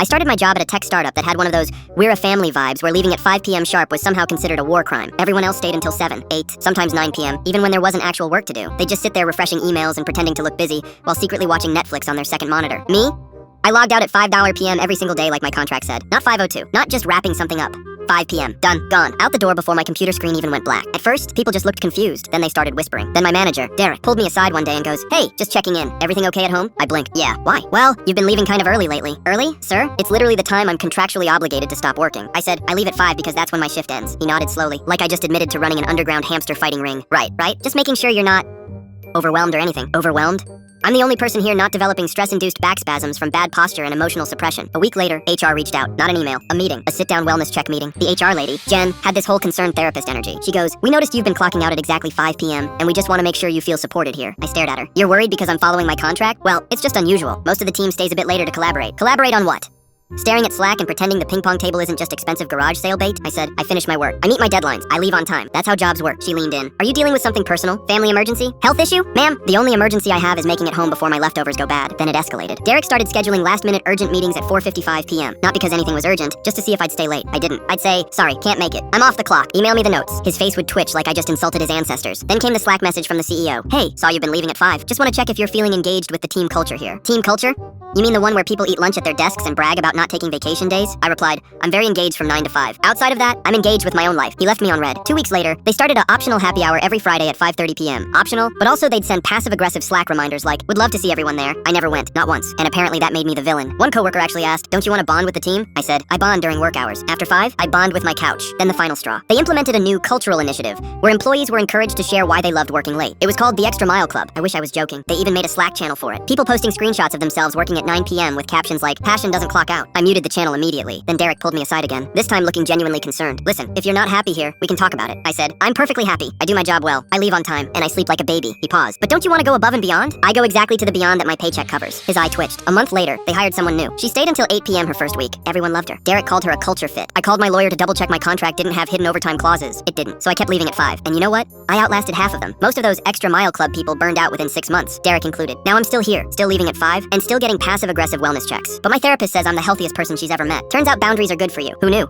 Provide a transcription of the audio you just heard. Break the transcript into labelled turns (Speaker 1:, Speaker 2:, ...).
Speaker 1: I started my job at a tech startup that had one of those "we're a family" vibes where leaving at 5 p.m. sharp was somehow considered a war crime. Everyone else stayed until 7, 8, sometimes 9 p.m., even when there wasn't actual work to do. They'd just sit there refreshing emails and pretending to look busy while secretly watching Netflix on their second monitor. Me? I logged out at $5 p.m. every single day like my contract said. Not 5:02. Not just wrapping something up. 5 p.m. Done. Gone. Out the door before my computer screen even went black. At first, people just looked confused. Then they started whispering. Then my manager, Derek, pulled me aside one day and goes, "Hey, just checking in. Everything okay at home?" I blinked. "Yeah. Why?" "Well, you've been leaving kind of early lately." "Early? Sir? It's literally the time I'm contractually obligated to stop working." I said, "I leave at 5 because that's when my shift ends." He nodded slowly, like I just admitted to running an underground hamster fighting ring. Right. Just making sure you're not overwhelmed or anything. Overwhelmed? I'm the only person here not developing stress-induced back spasms from bad posture and emotional suppression. A week later, HR reached out. Not an email, a meeting, a sit-down wellness check meeting. The HR lady, Jen, had this whole concerned therapist energy. She goes, "We noticed you've been clocking out at exactly 5 p.m., and we just want to make sure you feel supported here." I stared at her. "You're worried because I'm following my contract? Well, it's just unusual. Most of the team stays a bit later to collaborate." "Collaborate on what?" Staring at Slack and pretending the ping pong table isn't just expensive garage sale bait, I said, "I finish my work. I meet my deadlines. I leave on time. That's how jobs work." She leaned in. "Are you dealing with something personal? Family emergency? Health issue?" "Ma'am, the only emergency I have is making it home before my leftovers go bad." Then it escalated. Derek started scheduling last-minute urgent meetings at 4:55 p.m. Not because anything was urgent, just to see if I'd stay late. I didn't. I'd say, "Sorry, can't make it. I'm off the clock. Email me the notes." His face would twitch like I just insulted his ancestors. Then came the Slack message from the CEO. "Hey, saw you've been leaving at 5. Just want to check if you're feeling engaged with the team culture here." "Team culture? You mean the one where people eat lunch at their desks and brag about not taking vacation days?" I replied, "I'm very engaged from 9 to 5. Outside of that, I'm engaged with my own life." He left me on red. 2 weeks later, they started an optional happy hour every Friday at 5:30 p.m. Optional, but also they'd send passive-aggressive Slack reminders like, "Would love to see everyone there." I never went, not once, and apparently that made me the villain. One coworker actually asked, "Don't you want to bond with the team?" I said, "I bond during work hours. After 5, I bond with my couch." Then the final straw. They implemented a new cultural initiative where employees were encouraged to share why they loved working late. It was called the Extra Mile Club. I wish I was joking. They even made a Slack channel for it. People posting screenshots of themselves working at 9 p.m. with captions like, "Passion doesn't clock out." I muted the channel immediately. Then Derek pulled me aside again, this time looking genuinely concerned. "Listen, if you're not happy here, we can talk about it." I said, "I'm perfectly happy. I do my job well. I leave on time, and I sleep like a baby." He paused. "But don't you want to go above and beyond?" "I go exactly to the beyond that my paycheck covers." His eye twitched. A month later, they hired someone new. She stayed until 8 p.m. her first week. Everyone loved her. Derek called her a culture fit. I called my lawyer to double-check my contract didn't have hidden overtime clauses. It didn't, so I kept leaving at 5. And you know what? I outlasted half of them. Most of those Extra Mile Club people burned out within 6 months, Derek included. Now I'm still here, still leaving at 5, and still getting passive-aggressive wellness checks. But my therapist says I'm the healthiest person she's ever met. Turns out boundaries are good for you. Who knew?